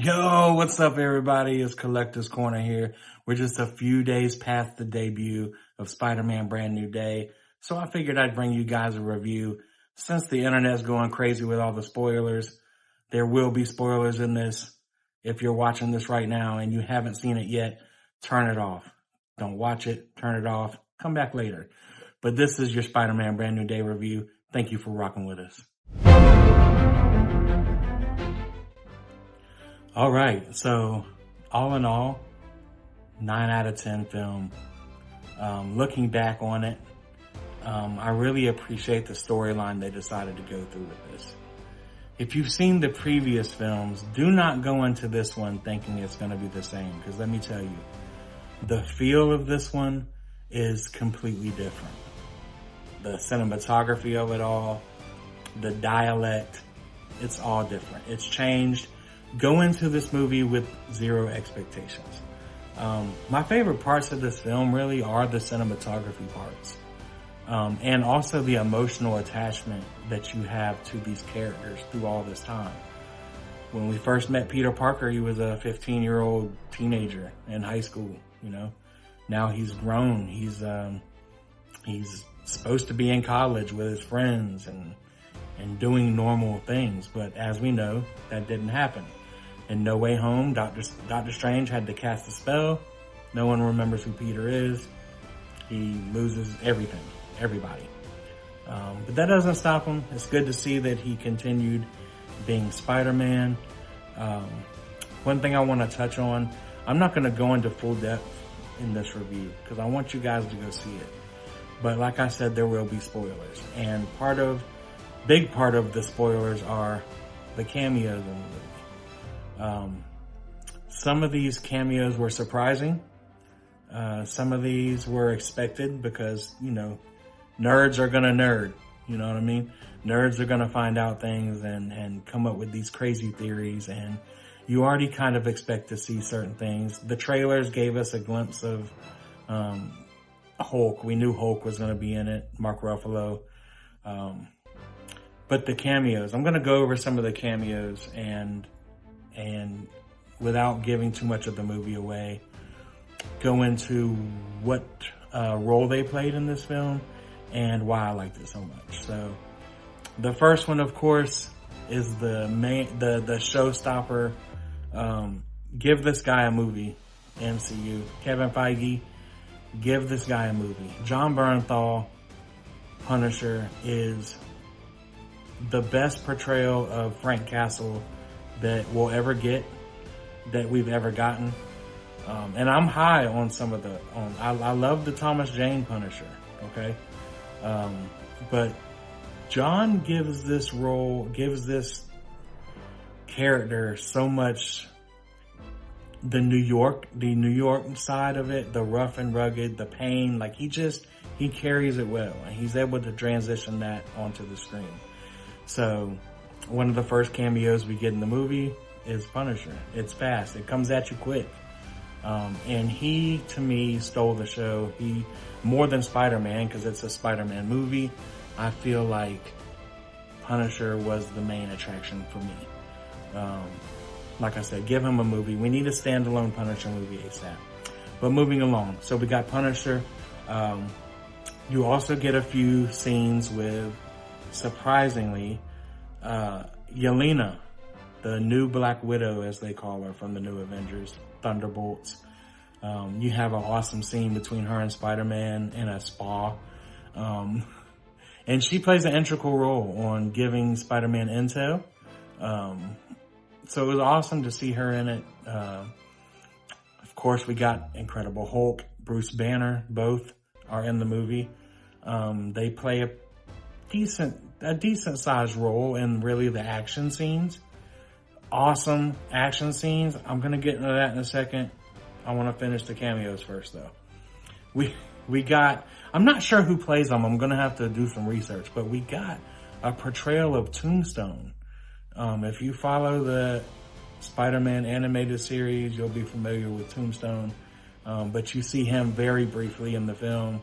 Yo, what's up everybody? It's Collector's Corner here. We're just a few days past the debut of Spider-Man Brand New Day. So I figured I'd bring you guys a review. Since the internet's going crazy with all the spoilers, there will be spoilers in this. If you're watching this right now and you haven't seen it yet, turn it off. Don't watch it, turn it off, come back later. But this is your Spider-Man Brand New Day review. Thank you for rocking with us. All right, so all in all, 9 out of 10 film. Looking back on it, I really appreciate the storyline they decided to go through with this. If you've seen the previous films, do not go into this one thinking it's going to be the same, because let me tell you, the feel of this one is completely different. The cinematography of it all, the dialect, it's all different. It's changed. Go into this movie with zero expectations. My favorite parts of this film really are the cinematography parts. And also the emotional attachment that you have to these characters through all this time. When we first met Peter Parker, he was a 15-year-old teenager in high school, you know. Now he's grown. He's supposed to be in college with his friends and doing normal things. But as we know, that didn't happen. In No Way Home, Doctor Strange had to cast a spell. No one remembers who Peter is. He loses everything, everybody. But that doesn't stop him. It's good to see that he continued being Spider-Man. One thing I want to touch on, I'm not going to go into full depth in this review because I want you guys to go see it. But like I said, there will be spoilers. And big part of the spoilers are the cameos in the movie. Some of these cameos were surprising. Some of these were expected because, you know, nerds are gonna nerd. You know what I mean? Nerds are gonna find out things and come up with these crazy theories, and you already kind of expect to see certain things. The trailers gave us a glimpse of Hulk. We knew Hulk was gonna be in it, Mark Ruffalo. But the cameos, I'm gonna go over some of the cameos and without giving too much of the movie away, go into what role they played in this film and why I liked it so much. So the first one, of course, is the showstopper. Give this guy a movie, MCU. Kevin Feige, give this guy a movie. Jon Bernthal, Punisher, is the best portrayal of Frank Castle that we'll ever get, that we've ever gotten. And I'm high on some of I love the Thomas Jane Punisher, okay? But Jon gives this character so much, the New York side of it, the rough and rugged, the pain, like he carries it well, and he's able to transition that onto the screen. So one of the first cameos we get in the movie is Punisher. It's fast. It comes at you quick. And he, to me, stole the show. He, more than Spider-Man, because it's a Spider-Man movie, I feel like Punisher was the main attraction for me. Like I said, give him a movie. We need a standalone Punisher movie ASAP. But moving along. So we got Punisher. You also get a few scenes with, surprisingly, Yelena, the new Black Widow, as they call her from the new Avengers, Thunderbolts. You have an awesome scene between her and Spider-Man in a spa. And she plays an integral role on giving Spider-Man intel. So it was awesome to see her in it. Of course, we got Incredible Hulk, Bruce Banner, both are in the movie. They play a decent sized role in really the action scenes. Awesome action scenes. I'm gonna get into that in a second. I want to finish the cameos first though. We got, I'm not sure who plays them. I'm gonna have to do some research, but we got a portrayal of Tombstone. If you follow the Spider-Man animated series, you'll be familiar with Tombstone. But you see him very briefly in the film.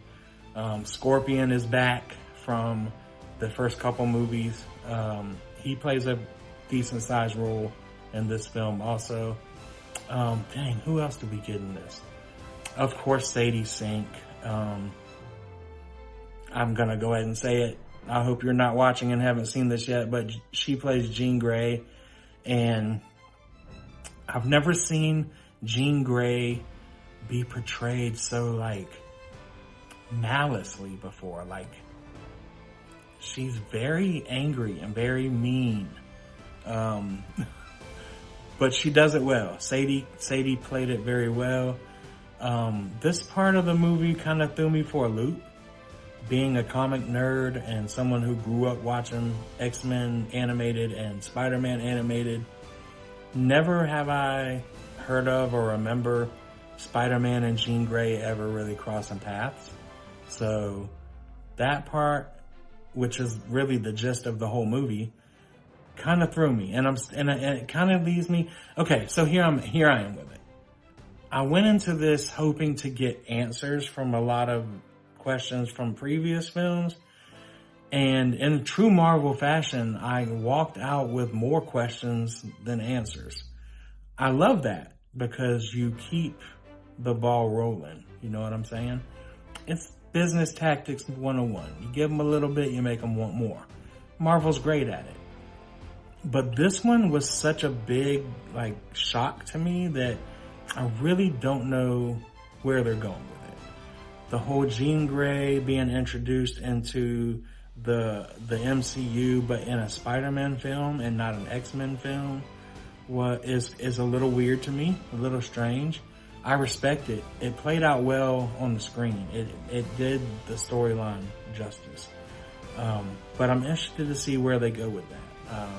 Scorpion is back from the first couple movies. He plays a decent sized role in this film also. Dang, who else did we get in this? Of course, Sadie Sink. I'm gonna go ahead and say it. I hope you're not watching and haven't seen this yet, but she plays Jean Grey, and I've never seen Jean Grey be portrayed so like maliciously before. Like, she's very angry and very mean. But she does it well. Sadie played it very well. This part of the movie kind of threw me for a loop. Being a comic nerd and someone who grew up watching X-Men animated and Spider-Man animated, never have I heard of or remember Spider-Man and Jean Grey ever really crossing paths. So that part, which is really the gist of the whole movie, kind of threw me, and it kind of leaves me. Okay, so here I am with it. I went into this hoping to get answers from a lot of questions from previous films, and in true Marvel fashion, I walked out with more questions than answers. I love that because you keep the ball rolling. You know what I'm saying? It's business tactics 101. You give them a little bit, you make them want more. Marvel's great at it. But this one was such a big, like, shock to me that I really don't know where they're going with it. The whole Jean Grey being introduced into the MCU, but in a Spider-Man film and not an X-Men film, is a little weird to me, a little strange. I respect it. It played out well on the screen. It did the storyline justice. But I'm interested to see where they go with that.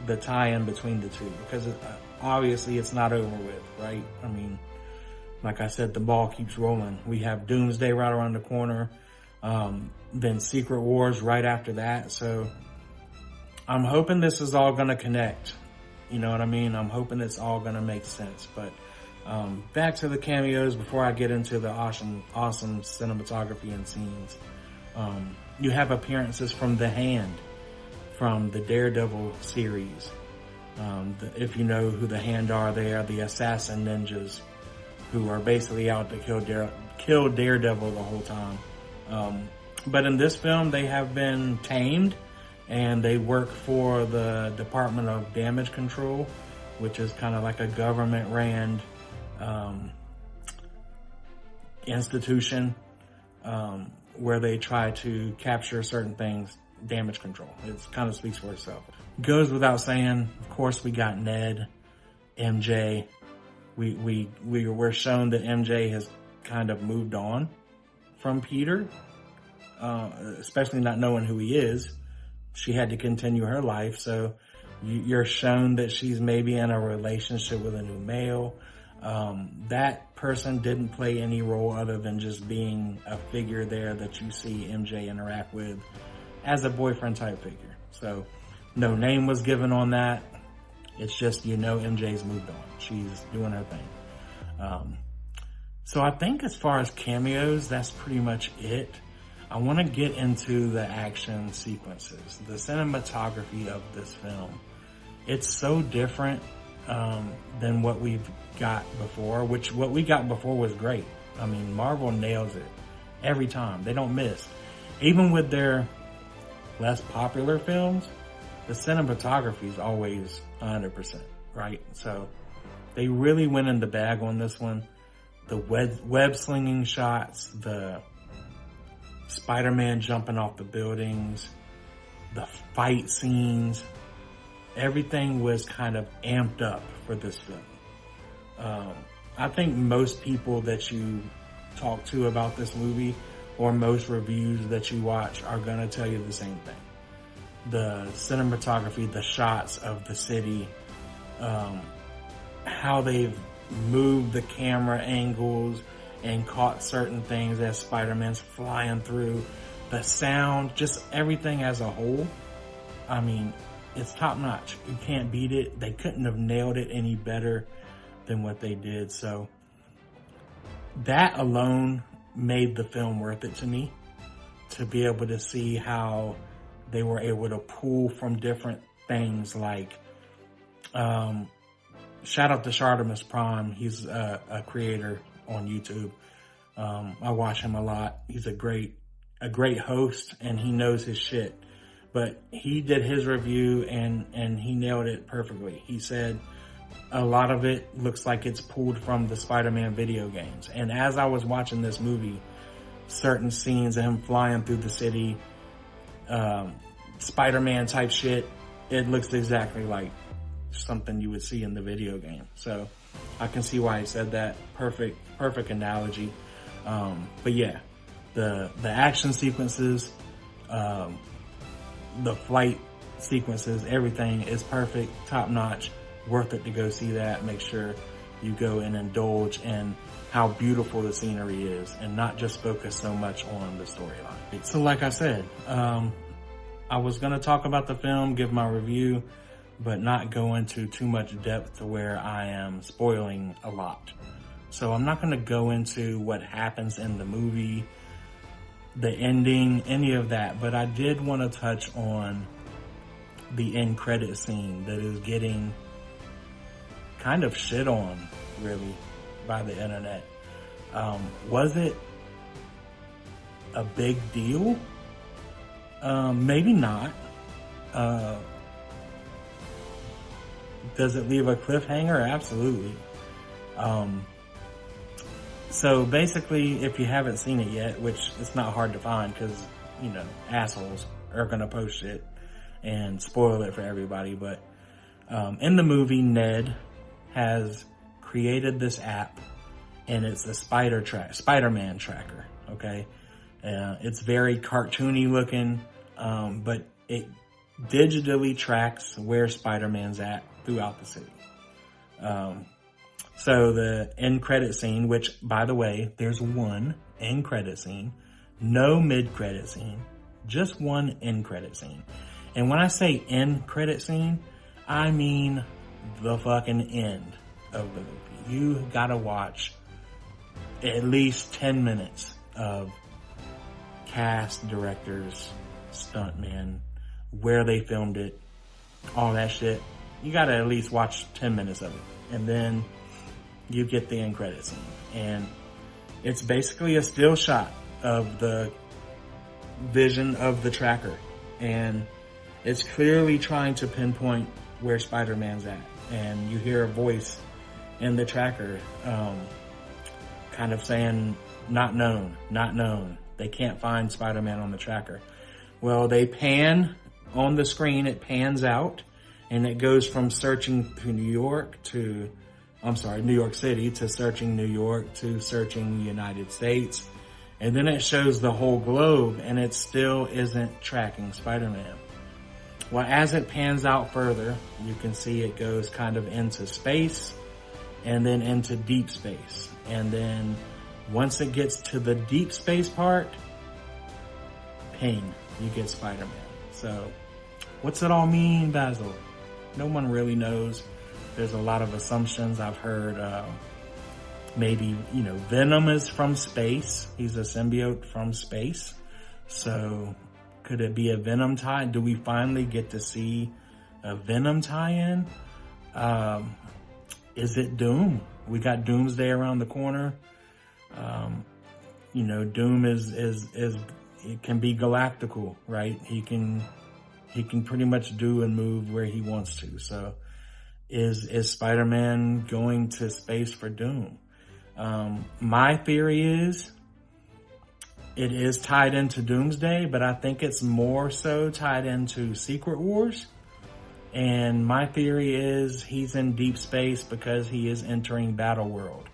The tie-in between the two, because obviously it's not over with, right? I mean, like I said, the ball keeps rolling. We have Doomsday right around the corner, then Secret Wars right after that. So I'm hoping this is all going to connect. You know what I mean? I'm hoping it's all going to make sense. But back to the cameos before I get into the awesome cinematography and scenes. You have appearances from The Hand, from the Daredevil series. If you know who the Hand are, they are the assassin ninjas who are basically out to kill Daredevil the whole time. But in this film, they have been tamed, and they work for the Department of Damage Control, which is kind of like a government-ran institution where they try to capture certain things. Damage control. It kind of speaks for itself. Goes without saying, of course, we got Ned, MJ. We were shown that MJ has kind of moved on from Peter, especially not knowing who he is. She had to continue her life, so you're shown that she's maybe in a relationship with a new male. That person didn't play any role other than just being a figure there that you see MJ interact with as a boyfriend type figure. So no name was given on that. It's just, MJ's moved on. She's doing her thing. So I think as far as cameos, that's pretty much it. I want to get into the action sequences, the cinematography of this film. It's so different than what we've got before, which what we got before was great. I mean, Marvel nails it every time. They don't miss. Even with their less popular films, the cinematography is always 100%, right? So they really went in the bag on this one. The web slinging shots, the Spider-Man jumping off the buildings, the fight scenes, everything was kind of amped up for this film. I think most people that you talk to about this movie, or most reviews that you watch, are going to tell you the same thing. The cinematography, the shots of the city, how they've moved the camera angles and caught certain things as Spider-Man's flying through, the sound, just everything as a whole. I mean, it's top notch. You can't beat it. They couldn't have nailed it any better than what they did. So that alone made the film worth it to me, to be able to see how they were able to pull from different things like Shout out to Shartimus Prime. He's a creator on YouTube. I watch him a lot. He's a great host, and he knows his shit. But he did his review and he nailed it perfectly. He said a lot of it looks like it's pulled from the Spider-Man video games. And as I was watching this movie, certain scenes of him flying through the city, Spider-Man type shit, it looks exactly like something you would see in the video game. So I can see why he said that. Perfect analogy. But yeah, the action sequences, the flight sequences, everything is perfect, top notch, worth it to go see that. Make sure you go and indulge in how beautiful the scenery is and not just focus so much on the storyline. So like I said, I was going to talk about the film, give my review, but not go into too much depth to where I am spoiling a lot. So I'm not going to go into what happens in the movie, the ending, any of that, but I did want to touch on the end credit scene that is getting kind of shit on, really, by the internet. Was it a big deal? Maybe not. Does it leave a cliffhanger? Absolutely. So basically, if you haven't seen it yet, which it's not hard to find because, you know, assholes are going to post it and spoil it for everybody. But in the movie, Ned has created this app, and it's a Spider-Man tracker, okay? It's very cartoony looking, but it digitally tracks where Spider-Man's at throughout the city. So the end credit scene, which, by the way, there's one end credit scene, no mid credit scene, just one end credit scene. And when I say end credit scene, I mean the fucking end of the movie. You gotta watch at least 10 minutes of cast, directors, stuntmen, where they filmed it, all that shit. You gotta at least watch 10 minutes of it. And then you get the end credit scene. And it's basically a still shot of the vision of the tracker. And it's clearly trying to pinpoint where Spider-Man's at. And you hear a voice in the tracker, kind of saying, not known. They can't find Spider-Man on the tracker. Well, they pan on the screen, it pans out, and it goes from searching to New York City to searching New York to searching the United States. And then it shows the whole globe, and it still isn't tracking Spider-Man. Well, as it pans out further, you can see it goes kind of into space and then into deep space. And then once it gets to the deep space part, ping, you get Spider-Man. So what's it all mean, Basil? No one really knows. There's a lot of assumptions. I've heard maybe, Venom is from space. He's a symbiote from space. So could it be a Venom tie? Do we finally get to see a Venom tie-in? Is it Doom? We got Doomsday around the corner. Doom is it can be galactical, right? He can pretty much do and move where he wants to. So is Spider-Man going to space for Doom? My theory is it is tied into Doomsday, but I think it's more so tied into Secret Wars. And my theory is he's in deep space because he is entering Battleworld.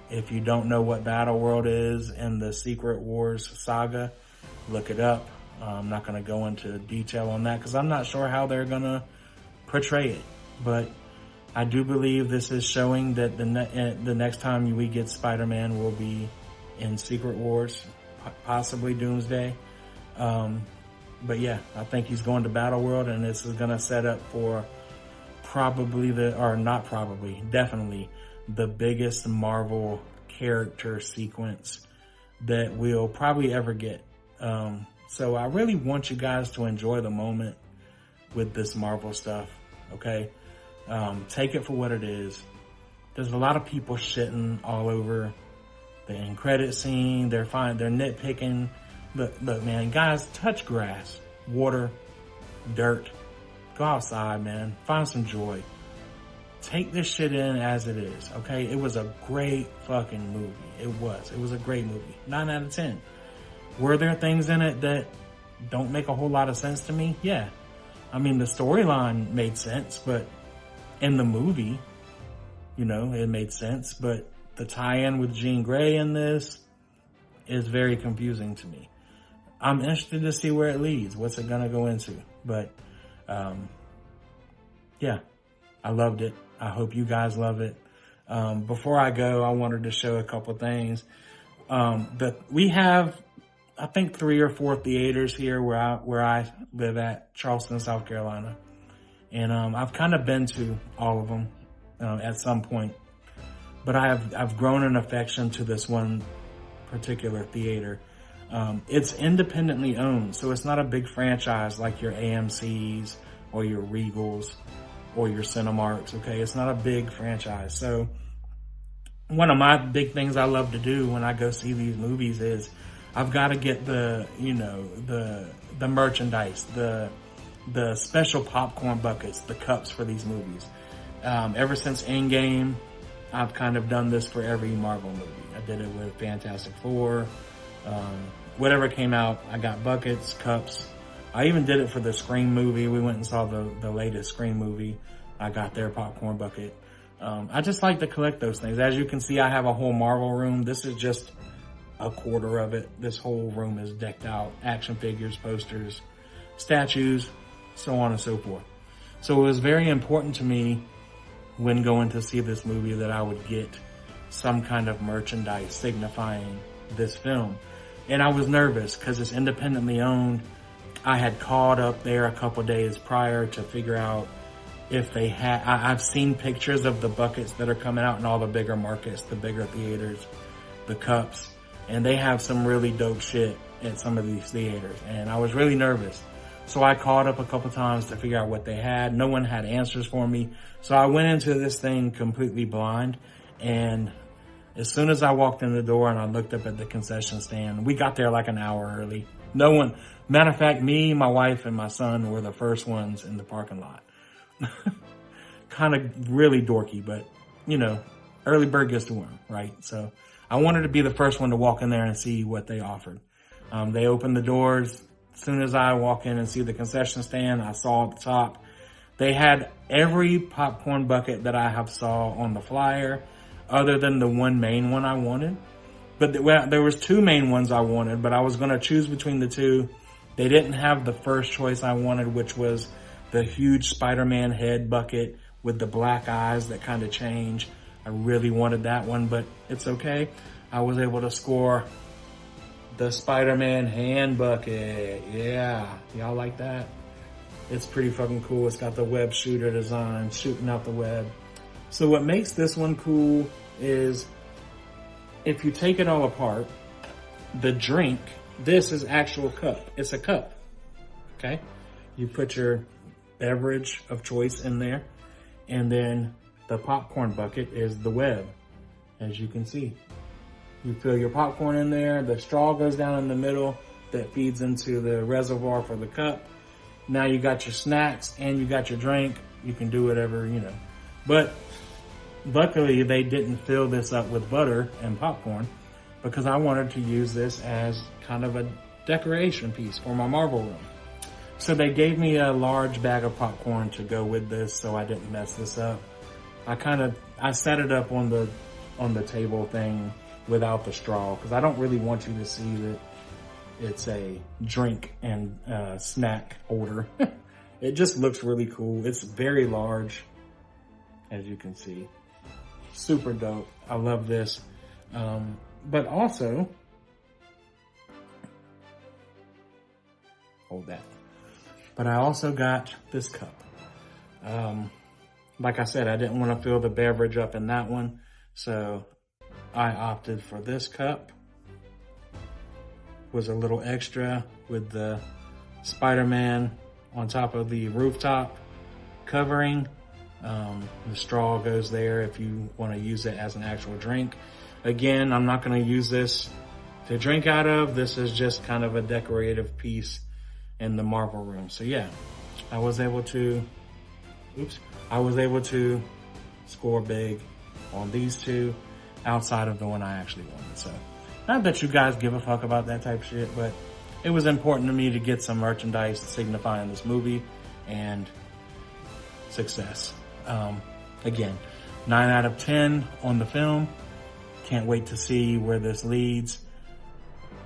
If you don't know what Battleworld is in the Secret Wars saga, look it up. I'm not going to go into detail on that because I'm not sure how they're going to portray it. But I do believe this is showing that the next time we get Spider-Man will be in Secret Wars, possibly Doomsday. But yeah, I think he's going to Battleworld, and this is going to set up for definitely the biggest Marvel character sequence that we'll probably ever get. So I really want you guys to enjoy the moment with this Marvel stuff. okay? Take it for what it is. There's a lot of people shitting all over the end credit scene. They're fine. They're nitpicking. Look, man, guys, touch grass, water, dirt. Go outside, man. Find some joy. Take this shit in as it is, okay? It was a great fucking movie. It was a great movie. 9 out of 10. Were there things in it that don't make a whole lot of sense to me? Yeah. I mean, the storyline made sense, but in the movie, you know, it made sense. But the tie-in with Jean Grey in this is very confusing to me. I'm interested to see where it leads. What's it gonna go into? But, yeah, I loved it. I hope you guys love it. Before I go, I wanted to show a couple things. We have, I think, 3 or 4 theaters here where I live at, Charleston, South Carolina. And, I've kind of been to all of them, at some point, but I've grown an affection to this one particular theater. It's independently owned, so it's not a big franchise like your AMC's or your Regals or your Cinemarks, okay? It's not a big franchise. So one of my big things I love to do when I go see these movies is I've got to get the merchandise, the special popcorn buckets, the cups for these movies. Ever since Endgame, I've kind of done this for every Marvel movie. I did it with Fantastic Four. Whatever came out, I got buckets, cups. I even did it for the Scream movie. We went and saw the latest Scream movie. I got their popcorn bucket. I just like to collect those things. As you can see, I have a whole Marvel room. This is just a quarter of it. This whole room is decked out. Action figures, posters, statues, so on and so forth. So it was very important to me when going to see this movie that I would get some kind of merchandise signifying this film. And I was nervous because it's independently owned. I had called up there a couple days prior to figure out if they had, I've seen pictures of the buckets that are coming out in all the bigger markets, the bigger theaters, the cups, and they have some really dope shit at some of these theaters. And I was really nervous. So I called up a couple times to figure out what they had. No one had answers for me. So I went into this thing completely blind. And as soon as I walked in the door and I looked up at the concession stand, we got there like an hour early. No one, matter of fact, me, my wife, and my son were the first ones in the parking lot. Kind of really dorky, but you know, early bird gets the worm, right? So I wanted to be the first one to walk in there and see what they offered. They opened the doors. As soon as I walk in and see the concession stand, I saw at the top, they had every popcorn bucket that I have saw on the flyer, other than the one main one I wanted. But there was 2 main ones I wanted, but I was going to choose between the 2. They didn't have the first choice I wanted, which was the huge Spider-Man head bucket with the black eyes that kind of change. I really wanted that one, but it's okay. I was able to score the Spider-Man hand bucket. Yeah, y'all like that? It's pretty fucking cool. It's got the web shooter design, shooting out the web. So what makes this one cool is if you take it all apart, the drink, this is actual cup. It's a cup, okay? You put your beverage of choice in there, and then the popcorn bucket is the web, as you can see. You fill your popcorn in there, the straw goes down in the middle that feeds into the reservoir for the cup. Now you got your snacks and you got your drink. You can do whatever, you know. But luckily they didn't fill this up with butter and popcorn because I wanted to use this as kind of a decoration piece for my Marvel room. So they gave me a large bag of popcorn to go with this so I didn't mess this up. I set it up on the table thing without the straw because I don't really want you to see that it's a drink and snack holder. It just looks really cool. It's very large, as you can see. Super dope. I love this. But also, hold that. But I also got this cup. Like I said, I didn't want to fill the beverage up in that one, so I opted for this cup. Was a little extra with the Spider-Man on top of the rooftop. covering. The straw goes there if you want to use it as an actual drink. Again, I'm not going to use this to drink out of. This is just kind of a decorative piece in the Marvel room. So yeah, I was able to score big on these two outside of the one I actually wanted. So not that you guys give a fuck about that type of shit, but it was important to me to get some merchandise signifying this movie and success. Again, 9 out of 10 on the film. Can't wait to see where this leads.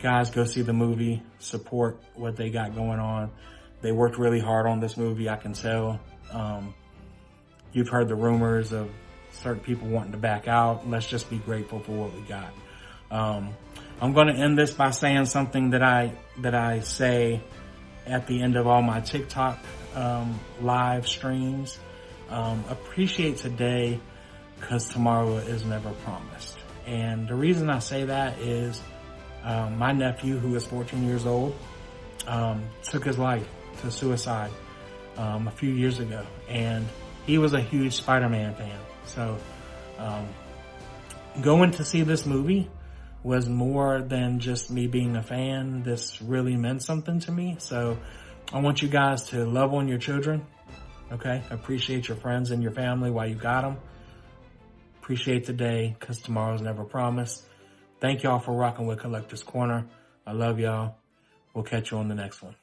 Guys, go see the movie, support what they got going on. They worked really hard on this movie, I can tell. You've heard the rumors of certain people wanting to back out. Let's just be grateful for what we got. I'm going to end this by saying something that I say at the end of all my TikTok live streams. Appreciate today because tomorrow is never promised. And the reason I say that is my nephew, who is 14 years old, took his life to suicide a few years ago. And he was a huge Spider-Man fan. So going to see this movie was more than just me being a fan. This really meant something to me. So I want you guys to love on your children. Okay? Appreciate your friends and your family while you got them. Appreciate today because tomorrow's never promised. Thank y'all for rocking with Collector's Corner. I love y'all. We'll catch you on the next one.